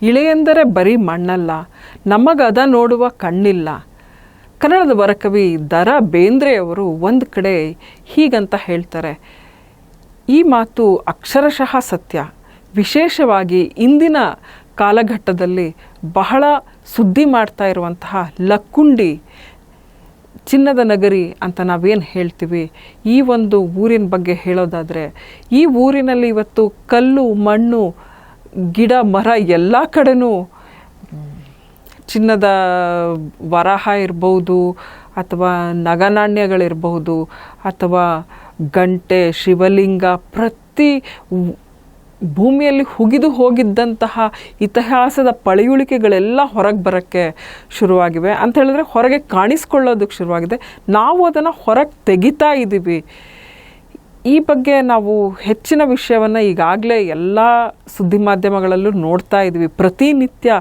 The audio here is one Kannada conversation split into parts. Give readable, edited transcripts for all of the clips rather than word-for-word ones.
ಇಳೆಯೆಂದರೆ ಬರೀ ಮಣ್ಣಲ್ಲ, ನಮಗದ ನೋಡುವ ಕಣ್ಣಿಲ್ಲ. ಕನ್ನಡದ ವರಕವಿ ದ ರಾ ಬೇಂದ್ರೆಯವರು ಒಂದು ಕಡೆ ಹೀಗಂತ ಹೇಳ್ತಾರೆ. ಈ ಮಾತು ಅಕ್ಷರಶಃ ಸತ್ಯ. ವಿಶೇಷವಾಗಿ ಇಂದಿನ ಕಾಲಘಟ್ಟದಲ್ಲಿ ಬಹಳ ಸುದ್ದಿ ಮಾಡ್ತಾ ಇರುವಂತಹ ಲಕ್ಕುಂಡಿ, ಚಿನ್ನದ ನಗರಿ ಅಂತ ನಾವೇನು ಹೇಳ್ತೀವಿ, ಈ ಒಂದು ಊರಿನ ಬಗ್ಗೆ ಹೇಳೋದಾದರೆ, ಈ ಊರಿನಲ್ಲಿ ಇವತ್ತು ಕಲ್ಲು ಮಣ್ಣು ಗಿಡ ಮರ ಎಲ್ಲ ಕಡೆನೂ ಚಿನ್ನದ ವರಾಹ ಇರ್ಬೋದು, ಅಥವಾ ನಗನಾಣ್ಯಗಳಿರ್ಬಹುದು, ಅಥವಾ ಗಂಟೆ ಶಿವಲಿಂಗ, ಪ್ರತಿ ಭೂಮಿಯಲ್ಲಿ ಹುಗಿದು ಹೋಗಿದ್ದಂತಹ ಇತಿಹಾಸದ ಪಳೆಯುಳಿಕೆಗಳೆಲ್ಲ ಹೊರಗೆ ಬರೋಕ್ಕೆ ಶುರುವಾಗಿವೆ. ಅಂತ ಹೇಳಿದ್ರೆ ಹೊರಗೆ ಕಾಣಿಸ್ಕೊಳ್ಳೋದಕ್ಕೆ ಶುರುವಾಗಿದೆ. ನಾವು ಅದನ್ನು ಹೊರಗೆ ತೆಗಿತಾ ಇದ್ದೀವಿ. ಈ ಬಗ್ಗೆ ನಾವು ಹೆಚ್ಚಿನ ವಿಷಯವನ್ನು ಈಗಾಗಲೇ ಎಲ್ಲ ಸುದ್ದಿ ಮಾಧ್ಯಮಗಳಲ್ಲೂ ನೋಡ್ತಾ ಇದ್ದೀವಿ. ಪ್ರತಿನಿತ್ಯ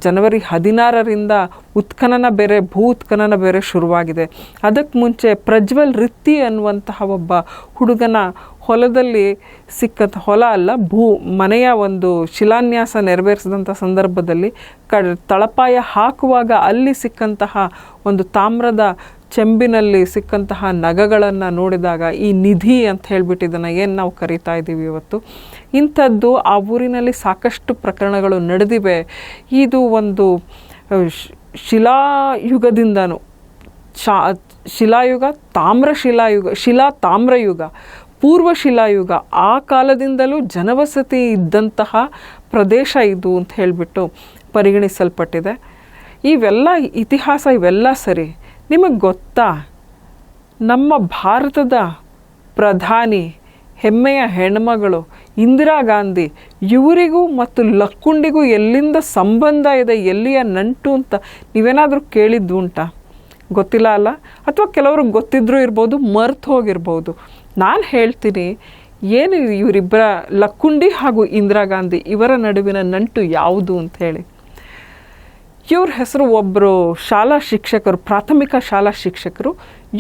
ಜನವರಿ 16ರಿಂದ ಉತ್ಖನನ ಬೇರೆ, ಭೂ ಉತ್ಖನನ ಬೇರೆ ಶುರುವಾಗಿದೆ. ಅದಕ್ಕೆ ಮುಂಚೆ ಪ್ರಜ್ವಲ್ ರಿತ್ತಿ ಅನ್ನುವಂತಹ ಒಬ್ಬ ಹುಡುಗನ ಹೊಲದಲ್ಲಿ ಸಿಕ್ಕಂಥ, ಹೊಲ ಅಲ್ಲ ಮನೆಯ ಒಂದು ಶಿಲಾನ್ಯಾಸ ನೆರವೇರಿಸಿದಂಥ ಸಂದರ್ಭದಲ್ಲಿ ತಳಪಾಯ ಹಾಕುವಾಗ ಅಲ್ಲಿ ಸಿಕ್ಕಂತಹ ಒಂದು ತಾಮ್ರದ ಚೆಂಬಿನಲ್ಲಿ ಸಿಕ್ಕಂತಹ ನಗಗಳನ್ನು ನೋಡಿದಾಗ ಈ ನಿಧಿ ಅಂತ ಹೇಳ್ಬಿಟ್ಟು ಇದನ್ನು ಏನು ನಾವು ಕರಿತಾ ಇದ್ದೀವಿ ಇವತ್ತು, ಇಂಥದ್ದು ಆ ಊರಿನಲ್ಲಿ ಸಾಕಷ್ಟು ಪ್ರಕರಣಗಳು ನಡೆದಿವೆ. ಇದು ಒಂದು ಶಿಲಾಯುಗದಿಂದನೂ ಶಿಲಾಯುಗ, ತಾಮ್ರಯುಗ, ಪೂರ್ವ ಶಿಲಾಯುಗ, ಆ ಕಾಲದಿಂದಲೂ ಜನವಸತಿ ಇದ್ದಂತಹ ಪ್ರದೇಶ ಇದು ಅಂತ ಹೇಳಿಬಿಟ್ಟು ಪರಿಗಣಿಸಲ್ಪಟ್ಟಿದೆ. ಇವೆಲ್ಲ ಇತಿಹಾಸ, ಇವೆಲ್ಲ ಸರಿ. ನಿಮಗೆ ಗೊತ್ತಾ, ನಮ್ಮ ಭಾರತದ ಪ್ರಧಾನಿ, ಹೆಮ್ಮೆಯ ಹೆಣ್ಮಗಳು ಇಂದಿರಾ ಗಾಂಧಿ, ಇವರಿಗೂ ಮತ್ತು ಲಕ್ಕುಂಡಿಗೂ ಎಲ್ಲಿಂದ ಸಂಬಂಧ ಇದೆ, ಎಲ್ಲಿಯ ನಂಟು ಅಂತ ನೀವೇನಾದರೂ ಕೇಳಿದ್ದು ಉಂಟಾ? ಗೊತ್ತಿಲ್ಲ ಅಲ್ಲ? ಅಥವಾ ಕೆಲವ್ರಿಗೆ ಗೊತ್ತಿದ್ರೂ ಇರ್ಬೋದು, ಮರ್ತು ಹೋಗಿರ್ಬೋದು. ನಾನು ಹೇಳ್ತೀನಿ, ಏನು ಇವರಿಬ್ಬರ, ಲಕ್ಕುಂಡಿ ಹಾಗೂ ಇಂದಿರಾ ಗಾಂಧಿ ಇವರ ನಡುವಿನ ನಂಟು ಯಾವುದು ಅಂತ ಹೇಳಿ. ಇವ್ರ ಹೆಸರು, ಒಬ್ಬರು ಶಾಲಾ ಶಿಕ್ಷಕರು, ಪ್ರಾಥಮಿಕ ಶಾಲಾ ಶಿಕ್ಷಕರು.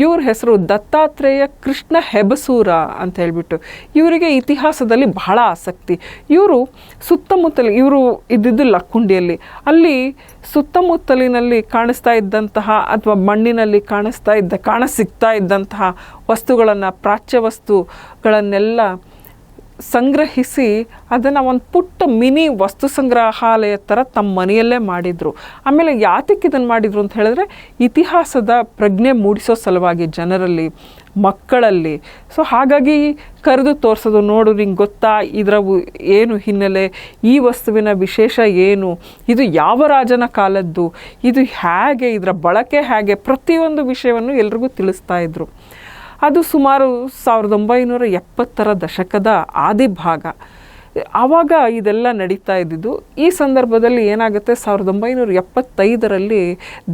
ಇವ್ರ ಹೆಸರು ದತ್ತಾತ್ರೇಯ ಕೃಷ್ಣ ಹೆಬಸೂರ ಅಂತ ಹೇಳ್ಬಿಟ್ಟು. ಇವರಿಗೆ ಇತಿಹಾಸದಲ್ಲಿ ಬಹಳ ಆಸಕ್ತಿ. ಇವರು ಇವರು ಇದ್ದಿದ್ದು ಲಕ್ಕುಂಡಿಯಲ್ಲಿ. ಅಲ್ಲಿ ಸುತ್ತಮುತ್ತಲಿನಲ್ಲಿ ಕಾಣಿಸ್ತಾ ಇದ್ದಂತಹ ಅಥವಾ ಮಣ್ಣಿನಲ್ಲಿ ಕಾಣಸಿಗ್ತಾ ಇದ್ದಂತಹ ವಸ್ತುಗಳನ್ನು, ಪ್ರಾಚ್ಯ ವಸ್ತುಗಳನ್ನೆಲ್ಲ ಸಂಗ್ರಹಿಸಿ ಅದನ್ನು ಒಂದು ಪುಟ್ಟ ಮಿನಿ ವಸ್ತು ಸಂಗ್ರಹಾಲಯ ಥರ ತಮ್ಮ ಮನೆಯಲ್ಲೇ ಮಾಡಿದರು. ಆಮೇಲೆ ಯಾತಕ್ಕೆ ಇದನ್ನು ಮಾಡಿದರು ಅಂತ ಹೇಳಿದ್ರೆ, ಇತಿಹಾಸದ ಪ್ರಜ್ಞೆ ಮೂಡಿಸೋ ಸಲುವಾಗಿ ಜನರಲ್ಲಿ, ಮಕ್ಕಳಲ್ಲಿ. ಸೊ ಹಾಗಾಗಿ ಕರೆದು ತೋರಿಸೋದು, ನೋಡು ನಿಂಗೆ ಗೊತ್ತಾ ಇದರ ಏನು ಹಿನ್ನೆಲೆ, ಈ ವಸ್ತುವಿನ ವಿಶೇಷ ಏನು, ಇದು ಯಾವ ರಾಜನ ಕಾಲದ್ದು, ಇದು ಹೇಗೆ, ಇದರ ಬಳಕೆ ಹೇಗೆ, ಪ್ರತಿಯೊಂದು ವಿಷಯವನ್ನು ಎಲ್ರಿಗೂ ತಿಳಿಸ್ತಾ ಇದ್ರು. ಅದು ಸುಮಾರು 1970ರ ದಶಕದ ಆದಿಭಾಗ. ಆವಾಗ ಇದೆಲ್ಲ ನಡೀತಾ ಇದ್ದಿದ್ದು. ಈ ಸಂದರ್ಭದಲ್ಲಿ ಏನಾಗುತ್ತೆ, 1975ರಲ್ಲಿ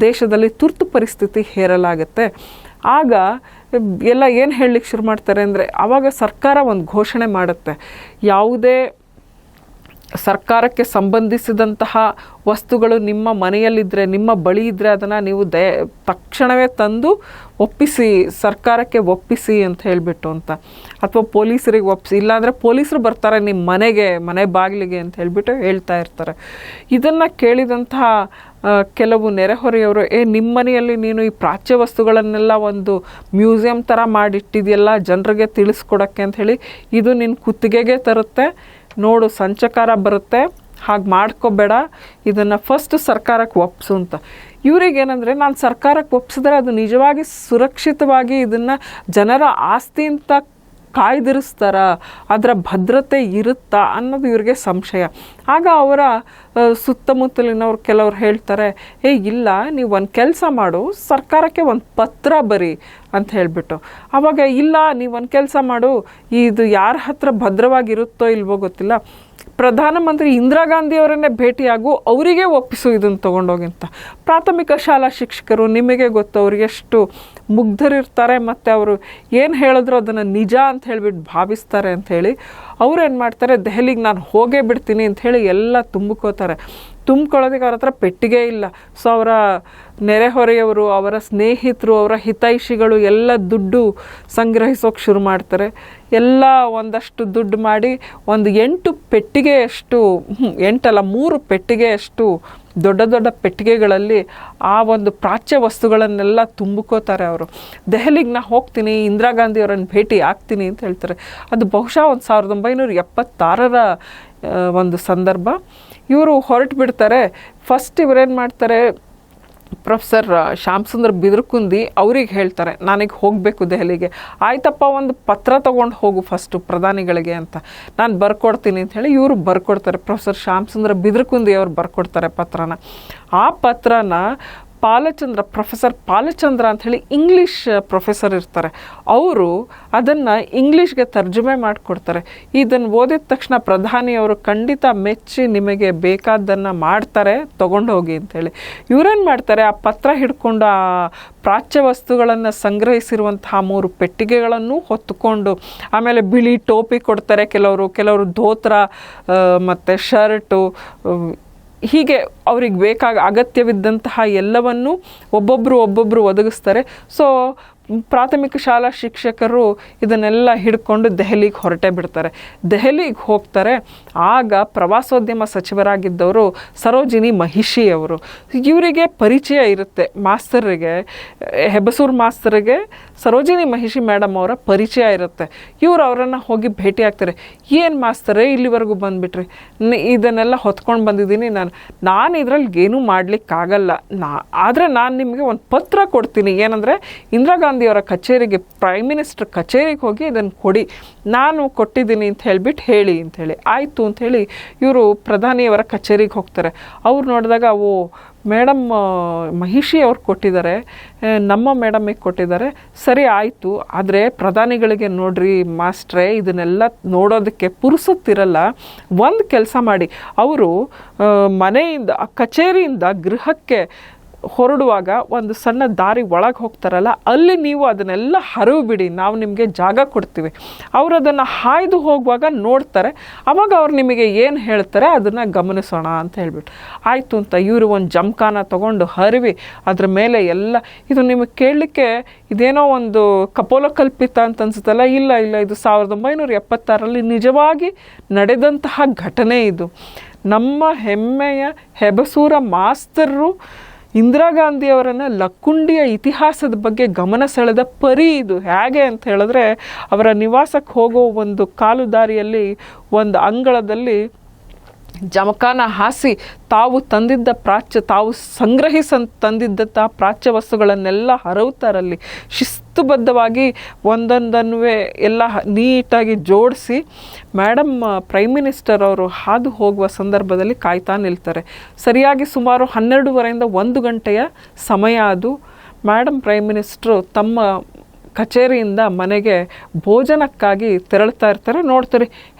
ದೇಶದಲ್ಲಿ ತುರ್ತು ಪರಿಸ್ಥಿತಿ ಹೇರಲಾಗುತ್ತೆ. ಆಗ ಎಲ್ಲ ಏನು ಹೇಳಲಿಕ್ಕೆ ಶುರು ಮಾಡ್ತಾರೆ ಅಂದರೆ, ಆವಾಗ ಸರ್ಕಾರ ಒಂದು ಘೋಷಣೆ ಮಾಡುತ್ತೆ, ಯಾವುದೇ ಸರ್ಕಾರಕ್ಕೆ ಸಂಬಂಧಿಸಿದಂತಹ ವಸ್ತುಗಳು ನಿಮ್ಮ ಮನೆಯಲ್ಲಿದ್ದರೆ, ನಿಮ್ಮ ಬಳಿ ಇದ್ದರೆ ಅದನ್ನು ನೀವು ತಕ್ಷಣವೇ ತಂದು ಒಪ್ಪಿಸಿ, ಸರ್ಕಾರಕ್ಕೆ ಒಪ್ಪಿಸಿ ಅಂತ ಹೇಳಿಬಿಟ್ಟು ಅಂತ, ಅಥವಾ ಪೊಲೀಸರಿಗೆ ಒಪ್ಪಿಸಿ, ಇಲ್ಲಾಂದರೆ ಪೊಲೀಸರು ಬರ್ತಾರೆ ನಿಮ್ಮ ಮನೆ ಬಾಗಿಲಿಗೆ ಅಂತ ಹೇಳಿಬಿಟ್ಟು ಹೇಳ್ತಾ ಇರ್ತಾರೆ. ಇದನ್ನು ಕೇಳಿದಂತಹ ಕೆಲವು ನೆರೆಹೊರೆಯವರು, ನಿಮ್ಮ ಮನೆಯಲ್ಲಿ ನೀನು ಈ ಪ್ರಾಚ್ಯ ವಸ್ತುಗಳನ್ನೆಲ್ಲ ಒಂದು ಮ್ಯೂಸಿಯಂ ಥರ ಮಾಡಿಟ್ಟಿದೆಯಲ್ಲ ಜನರಿಗೆ ತಿಳಿಸ್ಕೊಡೋಕ್ಕೆ ಅಂತ ಹೇಳಿ, ಇದು ನಿನ್ನ ಕುತ್ತಿಗೆಗೆ ತರುತ್ತೆ ನೋಡು, ಸಂಚಕಾರ ಬರುತ್ತೆ, ಹಾಗೆ ಮಾಡ್ಕೋಬೇಡ, ಇದನ್ನು ಫಸ್ಟ್ ಸರ್ಕಾರಕ್ಕೆ ಒಪ್ಪಿಸು ಅಂತ. ಇವರಿಗೇನೆಂದರೆ, ನಾನು ಸರ್ಕಾರಕ್ಕೆ ಒಪ್ಪಿಸಿದ್ರೆ ಅದು ನಿಜವಾಗಿ ಸುರಕ್ಷಿತವಾಗಿ ಇದನ್ನು ಜನರ ಆಸ್ತಿ ಅಂತ ಕಾಯ್ದಿರಿಸ್ತಾರ, ಅದರ ಭದ್ರತೆ ಇರುತ್ತಾ ಅನ್ನೋದು ಇವ್ರಿಗೆ ಸಂಶಯ. ಆಗ ಅವರ ಸುತ್ತಮುತ್ತಲಿನವ್ರು ಕೆಲವ್ರು ಹೇಳ್ತಾರೆ, ಇಲ್ಲ, ನೀವು ಒಂದು ಕೆಲಸ ಮಾಡು, ಸರ್ಕಾರಕ್ಕೆ ಒಂದು ಪತ್ರ ಬರಿ ಅಂತ ಹೇಳಿಬಿಟ್ಟು. ಆವಾಗ ಇಲ್ಲ, ನೀವು ಒಂದು ಕೆಲಸ ಮಾಡು, ಇದು ಯಾರ ಹತ್ರ ಭದ್ರವಾಗಿರುತ್ತೋ ಇಲ್ವೋ ಗೊತ್ತಿಲ್ಲ, ಪ್ರಧಾನಮಂತ್ರಿ ಇಂದಿರಾ ಗಾಂಧಿಯವರನ್ನೇ ಭೇಟಿಯಾಗು, ಅವರಿಗೆ ಒಪ್ಪಿಸು ಇದನ್ನು ತೊಗೊಂಡೋಗಿ ಅಂತ. ಪ್ರಾಥಮಿಕ ಶಾಲಾ ಶಿಕ್ಷಕರು, ನಿಮಗೆ ಗೊತ್ತು ಅವ್ರಿಗೆ ಎಷ್ಟು ಮುಗ್ಧರಿರ್ತಾರೆ, ಮತ್ತು ಅವರು ಏನು ಹೇಳಿದ್ರು ಅದನ್ನು ನಿಜ ಅಂತ ಹೇಳಿಬಿಟ್ಟು ಭಾವಿಸ್ತಾರೆ ಅಂಥೇಳಿ ಅವ್ರೇನು ಮಾಡ್ತಾರೆ, ದೆಹಲಿಗೆ ನಾನು ಹೋಗೇ ಬಿಡ್ತೀನಿ ಅಂಥೇಳಿ ಎಲ್ಲ ತುಂಬಿಕೋತಾರೆ. ತುಂಬ್ಕೊಳ್ಳೋದಕ್ಕೆ ಅವ್ರ ಹತ್ರ ಪೆಟ್ಟಿಗೆ ಇಲ್ಲ. ಸೊ ಅವರ ನೆರೆಹೊರೆಯವರು, ಅವರ ಸ್ನೇಹಿತರು, ಅವರ ಹಿತೈಷಿಗಳು ಎಲ್ಲ ದುಡ್ಡು ಸಂಗ್ರಹಿಸೋಕೆ ಶುರು ಮಾಡ್ತಾರೆ. ಎಲ್ಲ ಒಂದಷ್ಟು ದುಡ್ಡು ಮಾಡಿ ಒಂದು 8 ಪೆಟ್ಟಿಗೆಯಷ್ಟು, 3 ಪೆಟ್ಟಿಗೆಯಷ್ಟು ದೊಡ್ಡ ದೊಡ್ಡ ಪೆಟ್ಟಿಗೆಗಳಲ್ಲಿ ಆ ಒಂದು ಪ್ರಾಚ್ಯ ವಸ್ತುಗಳನ್ನೆಲ್ಲ ತುಂಬಿಕೋತಾರೆ ಅವರು. ದೆಹಲಿಗೆ ನಾ ಹೋಗ್ತೀನಿ, ಇಂದಿರಾ ಗಾಂಧಿ ಅವರನ್ನು ಭೇಟಿ ಆಗ್ತೀನಿ ಅಂತ ಹೇಳ್ತಾರೆ. ಅದು ಬಹುಶಃ ಒಂದು 1976ರ ಒಂದು ಸಂದರ್ಭ. ಇವರು ಹೊರಟು ಬಿಡ್ತಾರೆ. ಫಸ್ಟ್ ಇವರೇನು ಮಾಡ್ತಾರೆ, ಪ್ರೊಫೆಸರ್ ಶ್ಯಾಮಸುಂದರ್ ಬಿದರಕುಂದಿ ಅವ್ರಿಗೆ ಹೇಳ್ತಾರೆ, ನಾನೀಗ ಹೋಗಬೇಕು ದೆಹಲಿಗೆ. ಆಯ್ತಪ್ಪ, ಒಂದು ಪತ್ರ ತೊಗೊಂಡು ಹೋಗು ಫಸ್ಟು ಪ್ರಧಾನಿಗಳಿಗೆ ಅಂತ, ನಾನು ಬರ್ಕೊಡ್ತೀನಿ ಅಂತ ಹೇಳಿ ಇವರು ಬರ್ಕೊಡ್ತಾರೆ. ಪ್ರೊಫೆಸರ್ ಶ್ಯಾಮಸುಂದರ್ ಬಿದರಕುಂದಿ ಅವ್ರು ಬರ್ಕೊಡ್ತಾರೆ ಪತ್ರನ. ಆ ಪತ್ರನ ಪ್ರೊಫೆಸರ್ ಪಾಲಚಂದ್ರ ಅಂಥೇಳಿ ಇಂಗ್ಲೀಷ್ ಪ್ರೊಫೆಸರ್ ಇರ್ತಾರೆ, ಅವರು ಅದನ್ನು ಇಂಗ್ಲೀಷ್ಗೆ ತರ್ಜುಮೆ ಮಾಡಿಕೊಡ್ತಾರೆ. ಇದನ್ನು ಓದಿದ ತಕ್ಷಣ ಪ್ರಧಾನಿಯವರು ಖಂಡಿತ ಮೆಚ್ಚಿ ನಿಮಗೆ ಬೇಕಾದ್ದನ್ನು ಮಾಡ್ತಾರೆ, ತೊಗೊಂಡು ಹೋಗಿ ಅಂಥೇಳಿ. ಇವರೇನು ಮಾಡ್ತಾರೆ, ಆ ಪತ್ರ ಹಿಡ್ಕೊಂಡು ಆ ಪ್ರಾಚ್ಯ ವಸ್ತುಗಳನ್ನು ಸಂಗ್ರಹಿಸಿರುವಂತಹ 3 ಪೆಟ್ಟಿಗೆಗಳನ್ನು ಹೊತ್ತುಕೊಂಡು, ಆಮೇಲೆ ಬಿಳಿ ಟೋಪಿ ಕೊಡ್ತಾರೆ ಕೆಲವರು ಧೋತ್ರ ಮತ್ತು ಶರ್ಟು, ಹೀಗೆ ಅವ್ರಿಗೆ ಅಗತ್ಯವಿದ್ದಂತಹ ಎಲ್ಲವನ್ನು ಒಬ್ಬೊಬ್ಬರು ಒದಗಿಸ್ತಾರೆ. ಸೊ ಪ್ರಾಥಮಿಕ ಶಾಲಾ ಶಿಕ್ಷಕರು ಇದನ್ನೆಲ್ಲ ಹಿಡ್ಕೊಂಡು ದೆಹಲಿಗೆ ಹೊರಟೇ ಬಿಡ್ತಾರೆ. ದೆಹಲಿಗೆ ಹೋಗ್ತಾರೆ. ಆಗ ಪ್ರವಾಸೋದ್ಯಮ ಸಚಿವರಾಗಿದ್ದವರು ಸರೋಜಿನಿ ಮಹಿಷಿ ಅವರು. ಇವರಿಗೆ ಪರಿಚಯ ಇರುತ್ತೆ, ಮಾಸ್ತರಿಗೆ, ಹೆಬಸೂರ್ ಮಾಸ್ತರಿಗೆ ಸರೋಜಿನಿ ಮಹಿಷಿ ಮೇಡಮ್ ಅವರ ಪರಿಚಯ ಇರುತ್ತೆ. ಇವರು ಅವರನ್ನು ಹೋಗಿ ಭೇಟಿ ಆಗ್ತಾರೆ. ಏನು ಮಾಸ್ತರೇ ಇಲ್ಲಿವರೆಗೂ ಬಂದುಬಿಟ್ರಿ, ಇದನ್ನೆಲ್ಲ ಹೊತ್ಕೊಂಡು ಬಂದಿದ್ದೀನಿ, ನಾನು ಇದರಲ್ಲಿ ಏನೂ ಮಾಡಲಿಕ್ಕಾಗಲ್ಲ, ಆದರೆ ನಾನು ನಿಮಗೆ ಒಂದು ಪತ್ರ ಕೊಡ್ತೀನಿ, ಏನಂದರೆ ಇಂದಿರಾ ಗಾಂಧಿಯವರ ಕಚೇರಿಗೆ, ಪ್ರೈಮ್ ಮಿನಿಸ್ಟರ್ ಕಚೇರಿಗೆ ಹೋಗಿ ಇದನ್ನು ಕೊಡಿ, ನಾನು ಕೊಟ್ಟಿದ್ದೀನಿ ಅಂತ ಹೇಳಿಬಿಟ್ಟು ಹೇಳಿ ಅಂಥೇಳಿ. ಆಯಿತು ಅಂಥೇಳಿ ಇವರು ಪ್ರಧಾನಿಯವರ ಕಚೇರಿಗೆ ಹೋಗ್ತಾರೆ. ಅವ್ರು ನೋಡಿದಾಗ, ಓ ಮೇಡಮ್ ಮಹಿಷಿ ಅವ್ರು ಕೊಟ್ಟಿದ್ದಾರೆ, ನಮ್ಮ ಮೇಡಮಿಗೆ ಕೊಟ್ಟಿದ್ದಾರೆ, ಸರಿ ಆಯಿತು. ಆದರೆ ಪ್ರಧಾನಿಗಳಿಗೆ ನೋಡ್ರಿ ಮಾಸ್ಟ್ರೇ, ಇದನ್ನೆಲ್ಲ ನೋಡೋದಕ್ಕೆ ಪುರುಸೊತ್ತಿರಲ್ಲ. ಒಂದು ಕೆಲಸ ಮಾಡಿ, ಅವರು ಮನೆಯಿಂದ, ಕಚೇರಿಯಿಂದ ಗೃಹಕ್ಕೆ ಹೊರಡುವಾಗ ಒಂದು ಸಣ್ಣ ದಾರಿ ಒಳಗೆ ಹೋಗ್ತಾರಲ್ಲ, ಅಲ್ಲಿ ನೀವು ಅದನ್ನೆಲ್ಲ ಹರಿವು ಬಿಡಿ, ನಾವು ನಿಮಗೆ ಜಾಗ ಕೊಡ್ತೀವಿ. ಅವರು ಅದನ್ನು ಹಾಯ್ದು ಹೋಗುವಾಗ ನೋಡ್ತಾರೆ, ಆವಾಗ ಅವ್ರು ನಿಮಗೆ ಏನು ಹೇಳ್ತಾರೆ ಅದನ್ನು ಗಮನಿಸೋಣ ಅಂತ ಹೇಳ್ಬಿಟ್ಟು. ಆಯಿತು ಅಂತ ಇವರು ಒಂದು ಜಮಖಾನ ತೊಗೊಂಡು ಹರಿವಿ ಅದ್ರ ಮೇಲೆ ಎಲ್ಲ, ಇದು ನಿಮಗೆ ಕೇಳಲಿಕ್ಕೆ ಇದೇನೋ ಒಂದು ಕಪೋಲಕಲ್ಪಿತ ಅಂತ ಅನ್ಸುತ್ತಲ್ಲ, ಇಲ್ಲ ಇದು 1976ರಲ್ಲಿ ನಿಜವಾಗಿ ನಡೆದಂತಹ ಘಟನೆ ಇದು. ನಮ್ಮ ಹೆಮ್ಮೆಯ ಹೆಬಸೂರ ಮಾಸ್ತರು ಇಂದಿರಾ ಗಾಂಧಿಯವರನ್ನು ಲಕ್ಕುಂಡಿಯ ಇತಿಹಾಸದ ಬಗ್ಗೆ ಗಮನ ಸೆಳೆದ ಪರಿ ಇದು. ಹೇಗೆ ಅಂತ ಹೇಳಿದ್ರೆ, ಅವರ ನಿವಾಸಕ್ಕೆ ಹೋಗೋ ಒಂದು ಕಾಲು ದಾರಿಯಲ್ಲಿ ಒಂದು ಅಂಗಳದಲ್ಲಿ ಜಮಖಾನ ಹಾಸಿ ತಾವು ತಂದಿದ್ದ ತಾವು ತಂದಿದ್ದಂಥ ಪ್ರಾಚ್ಯ ವಸ್ತುಗಳನ್ನೆಲ್ಲ ಹರವುತ್ತಾರಲ್ಲಿ ಶಿಸ್ತುಬದ್ಧವಾಗಿ ಒಂದೊಂದನ್ನು ಎಲ್ಲ ನೀಟಾಗಿ ಜೋಡಿಸಿ ಮೇಡಮ್ ಪ್ರೈಮ್ ಮಿನಿಸ್ಟರ್ ಅವರು ಹಾದು ಹೋಗುವ ಸಂದರ್ಭದಲ್ಲಿ ಕಾಯ್ತಾ ನಿಲ್ತಾರೆ. ಸರಿಯಾಗಿ ಸುಮಾರು 12:30ರಿಂದ 1 ಗಂಟೆಯ ಸಮಯ ಅದು. ಮೇಡಮ್ ಪ್ರೈಮ್ ಮಿನಿಸ್ಟ್ರು ತಮ್ಮ ಕಚೇರಿಯಿಂದ ಮನೆಗೆ ಭೋಜನಕ್ಕಾಗಿ ತೆರಳ್ತಾ ಇರ್ತಾರೆ. ನೋಡ್ತಾರೆ,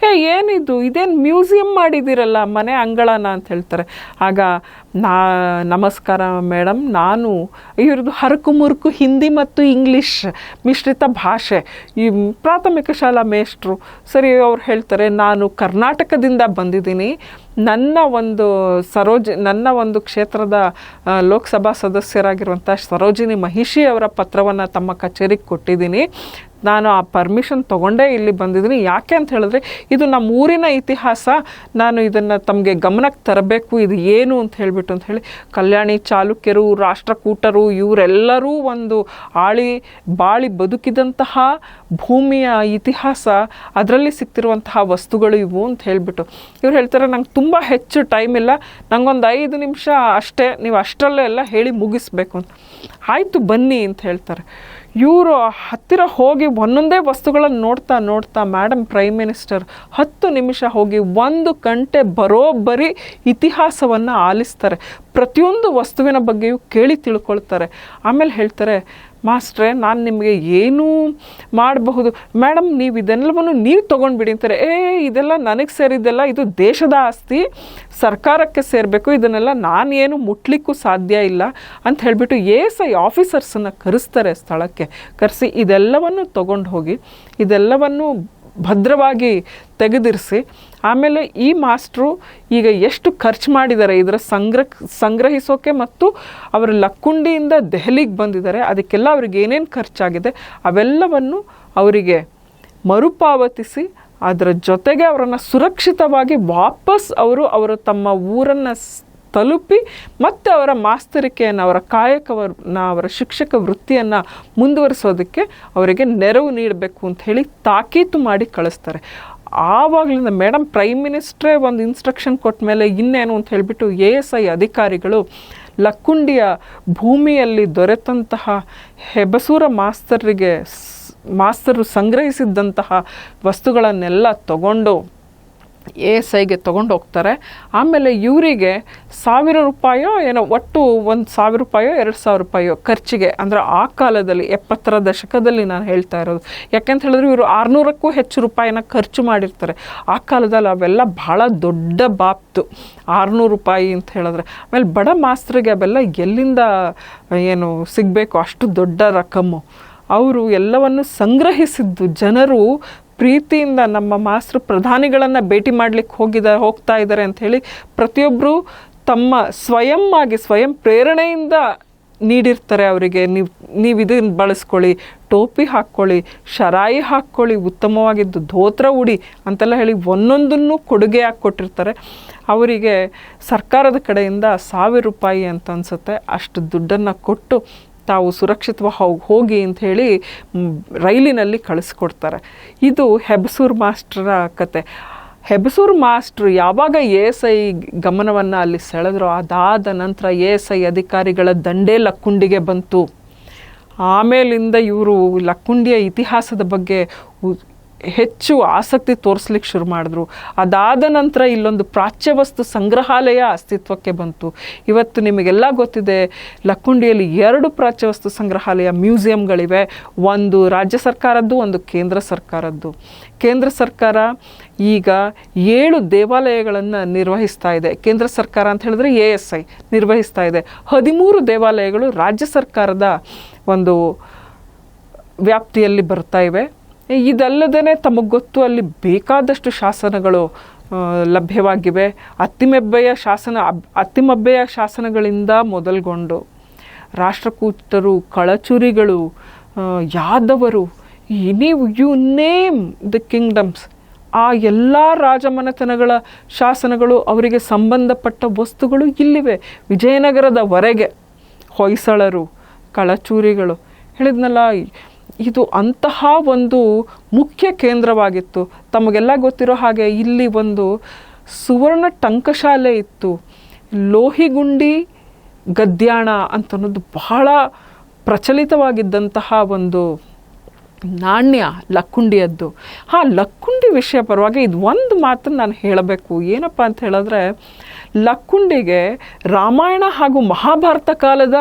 ಏನಿದು, ಇದೇನು ಮ್ಯೂಸಿಯಂ ಮಾಡಿದ್ದೀರಲ್ಲ ಮನೆ ಅಂಗಳನ ಅಂತ ಹೇಳ್ತಾರೆ. ಆಗ ನಮಸ್ಕಾರ ಮೇಡಮ್, ನಾನು ಇವ್ರದ್ದು ಹರಕು ಮುರುಕು ಹಿಂದಿ ಮತ್ತು ಇಂಗ್ಲೀಷ್ ಮಿಶ್ರಿತ ಭಾಷೆ, ಈ ಪ್ರಾಥಮಿಕ ಶಾಲಾ ಮೇಷ್ಟ್ರು. ಸರಿ, ಅವ್ರು ಹೇಳ್ತಾರೆ, ನಾನು ಕರ್ನಾಟಕದಿಂದ ಬಂದಿದ್ದೀನಿ, ನನ್ನ ಒಂದು ಕ್ಷೇತ್ರದ ಲೋಕಸಭಾ ಸದಸ್ಯರಾಗಿರುವಂಥ ಸರೋಜಿನಿ ಮಹಿಷಿ ಅವರ ಪತ್ರವನ್ನು ತಮ್ಮ ಕಚೇರಿಗೆ ಕೊಟ್ಟಿದ್ದೀನಿ, ನಾನು ಆ ಪರ್ಮಿಷನ್ ತೊಗೊಂಡೇ ಇಲ್ಲಿ ಬಂದಿದ್ದೀನಿ. ಯಾಕೆ ಅಂತ ಹೇಳಿದ್ರೆ, ಇದು ನಮ್ಮ ಊರಿನ ಇತಿಹಾಸ, ನಾನು ಇದನ್ನು ತಮಗೆ ಗಮನಕ್ಕೆ ತರಬೇಕು, ಇದು ಏನು ಅಂತ ಹೇಳಿ ಕಲ್ಯಾಣಿ ಚಾಲುಕ್ಯರು, ರಾಷ್ಟ್ರಕೂಟರು, ಇವರೆಲ್ಲರೂ ಒಂದು ಬಾಳಿ ಬದುಕಿದಂತಹ ಭೂಮಿಯ ಇತಿಹಾಸ, ಅದರಲ್ಲಿ ಸಿಗ್ತಿರುವಂತಹ ವಸ್ತುಗಳು ಇವು ಅಂತ ಹೇಳಿಬಿಟ್ಟು ಇವ್ರು ಹೇಳ್ತಾರೆ, ನಂಗೆ ತುಂಬ ಹೆಚ್ಚು ಟೈಮ್ ಇಲ್ಲ, ನಂಗೊಂದು 5 ನಿಮಿಷ ಅಷ್ಟೇ, ನೀವು ಅಷ್ಟರಲ್ಲೇ ಎಲ್ಲ ಹೇಳಿ ಮುಗಿಸ್ಬೇಕು ಅಂತ. ಆಯಿತು ಬನ್ನಿ ಅಂತ ಹೇಳ್ತಾರೆ. ಇವರು ಹತ್ತಿರ ಹೋಗಿ ಒಂದೊಂದೇ ವಸ್ತುಗಳನ್ನು ನೋಡ್ತಾ ಮೇಡಮ್ ಪ್ರೈಮ್ ಮಿನಿಸ್ಟರ್ 10 ನಿಮಿಷ ಹೋಗಿ 1 ಗಂಟೆ ಬರೋಬ್ಬರಿ ಇತಿಹಾಸವನ್ನು ಆಲಿಸ್ತಾರೆ. ಪ್ರತಿಯೊಂದು ವಸ್ತುವಿನ ಬಗ್ಗೆಯೂ ಕೇಳಿ ತಿಳ್ಕೊಳ್ತಾರೆ. ಆಮೇಲೆ ಹೇಳ್ತಾರೆ, ಮಾಸ್ಟ್ರೇ, ನಾನು ನಿಮಗೆ ಏನೂ ಮಾಡಬಹುದು, ಮೇಡಮ್ ನೀವು ಇದೆಲ್ಲವನ್ನು ನೀವು ತೊಗೊಂಡ್ಬಿಡಿ ಅಂತಾರೆ. ಇದೆಲ್ಲ ನನಗೆ ಸೇರಿದ್ದೆಲ್ಲ, ಇದು ದೇಶದ ಆಸ್ತಿ, ಸರ್ಕಾರಕ್ಕೆ ಸೇರಬೇಕು, ಇದನ್ನೆಲ್ಲ ನಾನೇನು ಮುಟ್ಲಿಕ್ಕೂ ಸಾಧ್ಯ ಇಲ್ಲ ಅಂತ ಹೇಳಿಬಿಟ್ಟು ASI ಆಫೀಸರ್ಸನ್ನು ಕರೆಸ್ತಾರೆ. ಸ್ಥಳಕ್ಕೆ ಕರೆಸಿ ಇದೆಲ್ಲವನ್ನು ತೊಗೊಂಡು ಹೋಗಿ ಇದೆಲ್ಲವನ್ನು ಭದ್ರವಾಗಿ ತೆಗೆದಿರಿಸಿ, ಆಮೇಲೆ ಈ ಮಾಸ್ಟ್ರು ಈಗ ಎಷ್ಟು ಖರ್ಚು ಮಾಡಿದ್ದಾರೆ ಇದರ ಸಂಗ್ರಹಿಸೋಕೆ ಮತ್ತು ಅವರ ಲಕ್ಕುಂಡಿಯಿಂದ ದೆಹಲಿಗೆ ಬಂದಿದ್ದಾರೆ, ಅದಕ್ಕೆಲ್ಲ ಅವ್ರಿಗೆ ಏನೇನು ಖರ್ಚಾಗಿದೆ ಅವೆಲ್ಲವನ್ನು ಅವರಿಗೆ ಮರುಪಾವತಿಸಿ ಅದರ ಜೊತೆಗೆ ಅವರನ್ನು ಸುರಕ್ಷಿತವಾಗಿ ವಾಪಸ್ ಅವರು ತಮ್ಮ ಊರನ್ನು ತಲುಪಿ ಮತ್ತು ಅವರ ಮಾಸ್ತರಿಕೆಯನ್ನು, ಅವರ ಕಾಯಕವನ್ನು, ಅವರ ಶಿಕ್ಷಕ ವೃತ್ತಿಯನ್ನು ಮುಂದುವರಿಸೋದಕ್ಕೆ ಅವರಿಗೆ ನೆರವು ನೀಡಬೇಕು ಅಂತ ಹೇಳಿ ತಾಕೀತು ಮಾಡಿ ಕಳಿಸ್ತಾರೆ. ಆವಾಗಲಿಂದ ಮೇಡಮ್ ಪ್ರೈಮ್ ಮಿನಿಸ್ಟ್ರೇ ಒಂದು ಇನ್ಸ್ಟ್ರಕ್ಷನ್ ಕೊಟ್ಟ ಮೇಲೆ ಇನ್ನೇನು ಅಂತ ಹೇಳಿಬಿಟ್ಟು ASI ಅಧಿಕಾರಿಗಳು ಲಕ್ಕುಂಡಿಯ ಭೂಮಿಯಲ್ಲಿ ದೊರೆತಂತಹ ಹೆಬಸೂರ ಮಾಸ್ತರು ಸಂಗ್ರಹಿಸಿದ್ದಂತಹ ವಸ್ತುಗಳನ್ನೆಲ್ಲ ತಗೊಂಡು ASIಗೆ ತೊಗೊಂಡು ಹೋಗ್ತಾರೆ. ಆಮೇಲೆ ಇವರಿಗೆ ₹1,000 ಏನೋ, ಒಟ್ಟು ₹1,000 ₹2,000 ಖರ್ಚಿಗೆ, ಅಂದರೆ ಆ ಕಾಲದಲ್ಲಿ 70ರ ದಶಕದಲ್ಲಿ ನಾನು ಹೇಳ್ತಾ ಇರೋದು, ಯಾಕೆಂತ ಹೇಳಿದ್ರೆ ಇವರು 600ಕ್ಕೂ ಹೆಚ್ಚು ರೂಪಾಯಿನ ಖರ್ಚು ಮಾಡಿರ್ತಾರೆ. ಆ ಕಾಲದಲ್ಲಿ ಅವೆಲ್ಲ ಬಹಳ ದೊಡ್ಡ ಬಾಬ್ತು, ₹600 ಅಂತ ಹೇಳಿದ್ರೆ. ಆಮೇಲೆ ಬಡ ಮಾಸ್ತರಿಗೆ ಅವೆಲ್ಲ ಎಲ್ಲಿಂದ ಏನು ಸಿಗಬೇಕು, ಅಷ್ಟು ದೊಡ್ಡ ರಕಮ್ಮು. ಅವರು ಎಲ್ಲವನ್ನು ಸಂಗ್ರಹಿಸಿದ್ದು ಜನರು ಪ್ರೀತಿಯಿಂದ ನಮ್ಮ ಮಾಸ್ತರು ಪ್ರಧಾನಿಗಳನ್ನು ಭೇಟಿ ಮಾಡಲಿಕ್ಕೆ ಹೋಗ್ತಾ ಇದ್ದಾರೆ ಅಂಥೇಳಿ ಪ್ರತಿಯೊಬ್ಬರು ತಮ್ಮ ಸ್ವಯಂ ಪ್ರೇರಣೆಯಿಂದ ನೀಡಿರ್ತಾರೆ ಅವರಿಗೆ. ನೀವು ಇದನ್ನು ಬಳಸ್ಕೊಳ್ಳಿ, ಟೋಪಿ ಹಾಕ್ಕೊಳ್ಳಿ, ಶರಾಯಿ ಹಾಕ್ಕೊಳ್ಳಿ, ಉತ್ತಮವಾಗಿದ್ದು ಧೋತ್ರ ಉಡಿ ಅಂತೆಲ್ಲ ಹೇಳಿ ಒಂದೊಂದನ್ನು ಕೊಡುಗೆಯಾಗಿ ಕೊಟ್ಟಿರ್ತಾರೆ. ಅವರಿಗೆ ಸರ್ಕಾರದ ಕಡೆಯಿಂದ ₹1,000 ಅಂತ ಅನಿಸುತ್ತೆ, ಅಷ್ಟು ದುಡ್ಡನ್ನು ಕೊಟ್ಟು ತಾವು ಸುರಕ್ಷಿತವಾಗಿ ಹೋಗಿ ಅಂಥೇಳಿ ರೈಲಿನಲ್ಲಿ ಕಳಿಸ್ಕೊಡ್ತಾರೆ. ಇದು ಹೆಬಸೂರ್ ಮಾಸ್ಟ್ರ ಕತೆ. ಹೆಬಸೂರ್ ಮಾಸ್ಟ್ರು ಯಾವಾಗ ASI ಗಮನವನ್ನು ಅಲ್ಲಿ ಸೆಳೆದ್ರು, ಅದಾದ ನಂತರ ASI ಅಧಿಕಾರಿಗಳ ದಂಡೇ ಲಕ್ಕುಂಡಿಗೆ ಬಂತು. ಆಮೇಲಿಂದ ಇವರು ಲಕ್ಕುಂಡಿಯ ಇತಿಹಾಸದ ಬಗ್ಗೆ ಹೆಚ್ಚು ಆಸಕ್ತಿ ತೋರಿಸ್ಲಿಕ್ಕೆ ಶುರು ಮಾಡಿದ್ರು. ಅದಾದ ನಂತರ ಇಲ್ಲೊಂದು ಪ್ರಾಚ್ಯವಸ್ತು ಸಂಗ್ರಹಾಲಯ ಅಸ್ತಿತ್ವಕ್ಕೆ ಬಂತು. ಇವತ್ತು ನಿಮಗೆಲ್ಲ ಗೊತ್ತಿದೆ, ಲಕ್ಕುಂಡಿಯಲ್ಲಿ 2 ಪ್ರಾಚ್ಯವಸ್ತು ಸಂಗ್ರಹಾಲಯ ಮ್ಯೂಸಿಯಂಗಳಿವೆ. ಒಂದು ರಾಜ್ಯ ಸರ್ಕಾರದ್ದು, ಒಂದು ಕೇಂದ್ರ ಸರ್ಕಾರದ್ದು. ಕೇಂದ್ರ ಸರ್ಕಾರ ಈಗ 7 ದೇವಾಲಯಗಳನ್ನು ನಿರ್ವಹಿಸ್ತಾ ಇದೆ. ಕೇಂದ್ರ ಸರ್ಕಾರ ಅಂತ ಹೇಳಿದ್ರೆ ASI ನಿರ್ವಹಿಸ್ತಾ ಇದೆ. 13 ದೇವಾಲಯಗಳು ರಾಜ್ಯ ಸರ್ಕಾರದ ಒಂದು ವ್ಯಾಪ್ತಿಯಲ್ಲಿ ಬರ್ತಾ ಇವೆ. ಇದಲ್ಲದೇ ತಮಗೆ ಗೊತ್ತು, ಅಲ್ಲಿ ಬೇಕಾದಷ್ಟು ಶಾಸನಗಳು ಲಭ್ಯವಾಗಿವೆ. ಅತ್ತಿಮಬ್ಬೆಯ ಶಾಸನಗಳಿಂದ ಮೊದಲುಗೊಂಡು ರಾಷ್ಟ್ರಕೂಟರು, ಕಳಚುರಿಗಳು, ಯಾದವರು, ಯು ನೇಮ್ ದ ಕಿಂಗ್ಡಮ್ಸ್, ಆ ಎಲ್ಲ ರಾಜಮನೆತನಗಳ ಶಾಸನಗಳು, ಅವರಿಗೆ ಸಂಬಂಧಪಟ್ಟ ವಸ್ತುಗಳು ಇಲ್ಲಿವೆ. ವಿಜಯನಗರದವರೆಗೆ ಹೊಯ್ಸಳರು, ಕಳಚೂರಿಗಳು, ಹೇಳಿದ್ನಲ್ಲ, ಇದು ಅಂತಹ ಒಂದು ಮುಖ್ಯ ಕೇಂದ್ರವಾಗಿತ್ತು. ತಮಗೆಲ್ಲ ಗೊತ್ತಿರೋ ಹಾಗೆ ಇಲ್ಲಿ ಒಂದು ಸುವರ್ಣ ಟಂಕಶಾಲೆ ಇತ್ತು. ಲೋಹಿಗುಂಡಿ ಗದ್ಯಾಣ ಅಂತನ್ನೋದು ಬಹಳ ಪ್ರಚಲಿತವಾಗಿದ್ದಂತಹ ಒಂದು ನಾಣ್ಯ ಲಕ್ಕುಂಡಿಯದ್ದು. ಲಕ್ಕುಂಡಿ ವಿಷಯ ಪರವಾಗಿ ಇದು ಒಂದು ಮಾತನ್ನು ನಾನು ಹೇಳಬೇಕು. ಏನಪ್ಪ ಅಂತ ಹೇಳಿದ್ರೆ, ಲಕ್ಕುಂಡಿಗೆ ರಾಮಾಯಣ ಹಾಗೂ ಮಹಾಭಾರತ ಕಾಲದ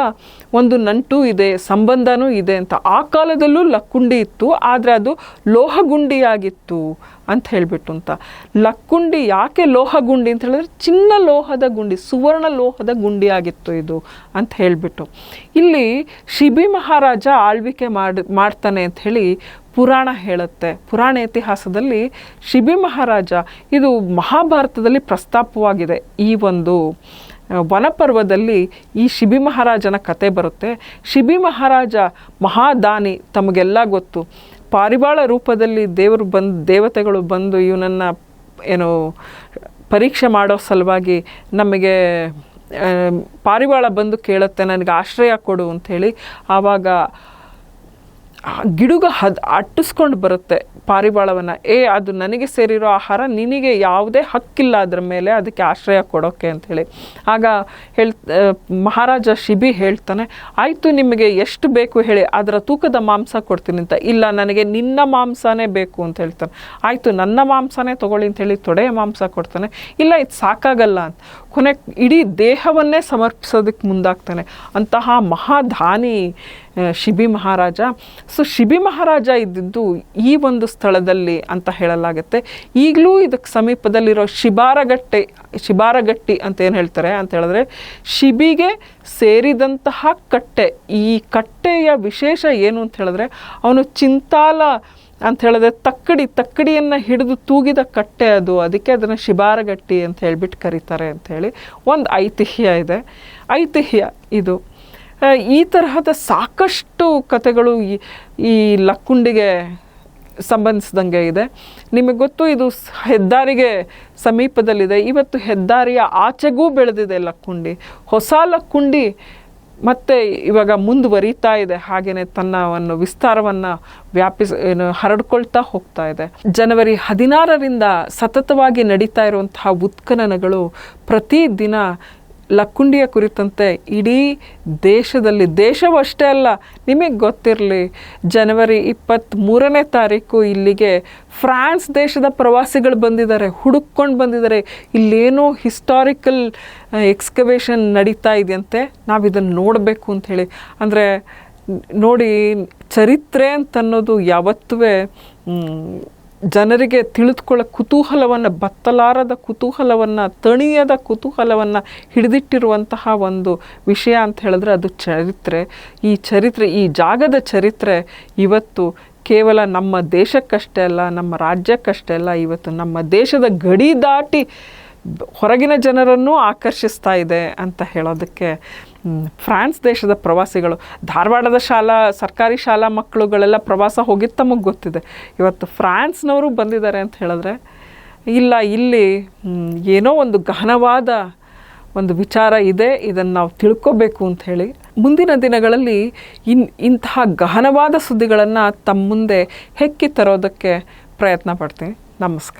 ಒಂದು ನಂಟು ಇದೆ, ಸಂಬಂಧನೂ ಇದೆ ಅಂತ. ಆ ಕಾಲದಲ್ಲೂ ಲಕ್ಕುಂಡಿ ಇತ್ತು, ಆದರೆ ಅದು ಲೋಹಗುಂಡಿಯಾಗಿತ್ತು ಅಂತ ಹೇಳಿಬಿಟ್ಟು ಅಂತ. ಲಕ್ಕುಂಡಿ ಯಾಕೆ ಲೋಹಗುಂಡಿ ಅಂತ ಹೇಳಿದ್ರೆ, ಚಿನ್ನ ಲೋಹದ ಗುಂಡಿ, ಸುವರ್ಣ ಲೋಹದ ಗುಂಡಿಯಾಗಿತ್ತು ಇದು ಅಂತ ಹೇಳಿಬಿಟ್ಟು. ಇಲ್ಲಿ ಶಿಬಿ ಮಹಾರಾಜ ಆಳ್ವಿಕೆ ಮಾಡ್ತಾನೆ ಅಂತ ಹೇಳಿ ಪುರಾಣ ಹೇಳುತ್ತೆ. ಪುರಾಣ ಇತಿಹಾಸದಲ್ಲಿ ಶಿಬಿ ಮಹಾರಾಜ, ಇದು ಮಹಾಭಾರತದಲ್ಲಿ ಪ್ರಸ್ತಾಪವಾಗಿದೆ. ಈ ಒಂದು ವನಪರ್ವದಲ್ಲಿ ಈ ಶಿಬಿ ಮಹಾರಾಜನ ಕತೆ ಬರುತ್ತೆ. ಶಿಬಿ ಮಹಾರಾಜ ಮಹಾದಾನಿ, ತಮಗೆಲ್ಲ ಗೊತ್ತು. ಪಾರಿವಾಳ ರೂಪದಲ್ಲಿ ದೇವತೆಗಳು ಬಂದು ಇವನನ್ನು ಪರೀಕ್ಷೆ ಮಾಡೋ ಸಲುವಾಗಿ ನಮಗೆ ಪಾರಿವಾಳ ಬಂದು ಕೇಳುತ್ತೆ, ನನಗೆ ಆಶ್ರಯ ಕೊಡು ಅಂಥೇಳಿ. ಆವಾಗ ಗಿಡುಗ ಅಟ್ಟಿಸ್ಕೊಂಡು ಬರುತ್ತೆ ಪಾರಿವಾಳವನ್ನು. ಅದು ನನಗೆ ಸೇರಿರೋ ಆಹಾರ, ನಿನಗೆ ಯಾವುದೇ ಹಕ್ಕಿಲ್ಲ ಅದರ ಮೇಲೆ, ಅದಕ್ಕೆ ಆಶ್ರಯ ಕೊಡೋಕ್ಕೆ ಅಂಥೇಳಿ. ಆಗ ಮಹಾರಾಜ ಶಿಬಿ ಹೇಳ್ತಾನೆ, ಆಯಿತು ನಿಮಗೆ ಎಷ್ಟು ಬೇಕು ಹೇಳಿ, ಅದರ ತೂಕದ ಮಾಂಸ ಕೊಡ್ತೀನಿ ಅಂತ. ಇಲ್ಲ, ನನಗೆ ನಿನ್ನ ಮಾಂಸನೇ ಬೇಕು ಅಂತ ಹೇಳ್ತಾನೆ. ಆಯಿತು, ನನ್ನ ಮಾಂಸನೇ ತೊಗೊಳ್ಳಿ ಅಂಥೇಳಿ ತೊಡೆಯ ಮಾಂಸ ಕೊಡ್ತಾನೆ. ಇಲ್ಲ, ಇದು ಸಾಕಾಗಲ್ಲ ಅಂತ ಕೊನೆ ಇಡೀ ದೇಹವನ್ನೇ ಸಮರ್ಪಿಸೋದಕ್ಕೆ ಮುಂದಾಗ್ತಾನೆ. ಅಂತಹ ಮಹಾದಾನಿ ಶಿಬಿ ಮಹಾರಾಜ. ಸೊ ಶಿಬಿ ಮಹಾರಾಜ ಇದ್ದಿದ್ದು ಈ ಒಂದು ಸ್ಥಳದಲ್ಲಿ ಅಂತ ಹೇಳಲಾಗುತ್ತೆ. ಈಗಲೂ ಇದಕ್ಕೆ ಸಮೀಪದಲ್ಲಿರೋ ಶಿಬಾರಗಟ್ಟಿ ಅಂತ ಏನು ಹೇಳ್ತಾರೆ ಅಂತ ಹೇಳಿದ್ರೆ, ಶಿಬಿಗೆ ಸೇರಿದಂತಹ ಕಟ್ಟೆ. ಈ ಕಟ್ಟೆಯ ವಿಶೇಷ ಏನು ಅಂತ ಹೇಳಿದ್ರೆ, ಅವನು ಚಿಂತಾಲ ಅಂತ ಹೇಳಿದ್ರೆ ತಕ್ಕಡಿಯನ್ನು ಹಿಡಿದು ತೂಗಿದ ಕಟ್ಟೆ ಅದು, ಅದಕ್ಕೆ ಅದನ್ನು ಶಿಬಾರಗಟ್ಟಿ ಅಂತ ಹೇಳ್ಬಿಟ್ಟು ಕರೀತಾರೆ ಅಂಥೇಳಿ ಒಂದು ಐತಿಹ್ಯ ಇದೆ. ಐತಿಹ್ಯ ಇದು. ಈ ತರಹದ ಸಾಕಷ್ಟು ಕಥೆಗಳು ಈ ಲಕ್ಕುಂಡಿಗೆ ಸಂಬಂಧಿಸಿದಂಗೆ ಇದೆ. ನಿಮಗೆ ಗೊತ್ತು, ಇದು ಹೆದ್ದಾರಿಗೆ ಸಮೀಪದಲ್ಲಿದೆ. ಇವತ್ತು ಹೆದ್ದಾರಿಯ ಆಚೆಗೂ ಬೆಳೆದಿದೆ ಲಕ್ಕುಂಡಿ. ಹೊಸ ಲಕ್ಕುಂಡಿ ಮತ್ತು ಇವಾಗ ಮುಂದುವರಿತಾ ಇದೆ, ಹಾಗೆಯೇ ತನ್ನ ವಿಸ್ತಾರವನ್ನು ಹರಡ್ಕೊಳ್ತಾ ಹೋಗ್ತಾ ಇದೆ. ಜನವರಿ 16ರಿಂದ ಸತತವಾಗಿ ನಡೀತಾ ಇರುವಂತಹ ಉತ್ಖನನಗಳು ಪ್ರತಿದಿನ ಲಕ್ಕುಂಡಿಯ ಕುರಿತಂತೆ ಇಡೀ ದೇಶದಲ್ಲಿ, ದೇಶವಷ್ಟೇ ಅಲ್ಲ, ನಿಮಗೆ ಗೊತ್ತಿರಲಿ, ಜನವರಿ 23ನೇ ತಾರೀಕು ಇಲ್ಲಿಗೆ ಫ್ರಾನ್ಸ್ ದೇಶದ ಪ್ರವಾಸಿಗಳು ಬಂದಿದ್ದಾರೆ, ಹುಡುಕೊಂಡು ಬಂದಿದ್ದಾರೆ. ಇಲ್ಲೇನೋ ಹಿಸ್ಟಾರಿಕಲ್ ಎಕ್ಸ್ಕವೇಷನ್ ನಡೀತಾ ಇದೆಯಂತೆ, ನಾವು ಇದನ್ನು ನೋಡಬೇಕು ಅಂಥೇಳಿ. ಅಂದರೆ ನೋಡಿ, ಚರಿತ್ರೆ ಅಂತನ್ನೋದು ಯಾವತ್ತೂ ಜನರಿಗೆ ತಿಳಿದುಕೊಳ್ಳೋ ಕುತೂಹಲವನ್ನು, ಬತ್ತಲಾರದ ಕುತೂಹಲವನ್ನು, ತಣಿಯದ ಕುತೂಹಲವನ್ನು ಹಿಡಿದಿಟ್ಟಿರುವಂತಹ ಒಂದು ವಿಷಯ ಅಂತ ಹೇಳಿದ್ರೆ ಅದು ಚರಿತ್ರೆ. ಈ ಜಾಗದ ಚರಿತ್ರೆ ಇವತ್ತು ಕೇವಲ ನಮ್ಮ ದೇಶಕ್ಕಷ್ಟೇ ಅಲ್ಲ, ನಮ್ಮ ರಾಜ್ಯಕ್ಕಷ್ಟೇ ಅಲ್ಲ, ಇವತ್ತು ನಮ್ಮ ದೇಶದ ಗಡಿ ದಾಟಿ ಹೊರಗಿನ ಜನರನ್ನು ಆಕರ್ಷಿಸ್ತಾ ಇದೆ ಅಂತ ಹೇಳೋದಕ್ಕೆ ಫ್ರಾನ್ಸ್ ದೇಶದ ಪ್ರವಾಸಿಗಳು, ಧಾರವಾಡದ ಸರ್ಕಾರಿ ಶಾಲಾ ಮಕ್ಕಳುಗಳೆಲ್ಲ ಪ್ರವಾಸ ಹೋಗಿದ್ದು ತಮಗೆ ಗೊತ್ತಿದೆ. ಇವತ್ತು ಫ್ರಾನ್ಸ್ನವರು ಬಂದಿದ್ದಾರೆ ಅಂತ ಹೇಳಿದ್ರೆ, ಇಲ್ಲ, ಇಲ್ಲಿ ಏನೋ ಒಂದು ಗಹನವಾದ ಒಂದು ವಿಚಾರ ಇದೆ, ಇದನ್ನು ನಾವು ತಿಳ್ಕೋಬೇಕು ಅಂತ ಹೇಳಿ ಮುಂದಿನ ದಿನಗಳಲ್ಲಿ ಇಂತಹ ಗಹನವಾದ ಸುದ್ದಿಗಳನ್ನು ತಮ್ಮ ಮುಂದೆ ಹೆಕ್ಕಿ ತರೋದಕ್ಕೆ ಪ್ರಯತ್ನ ಪಡ್ತೀನಿ. ನಮಸ್ಕಾರ.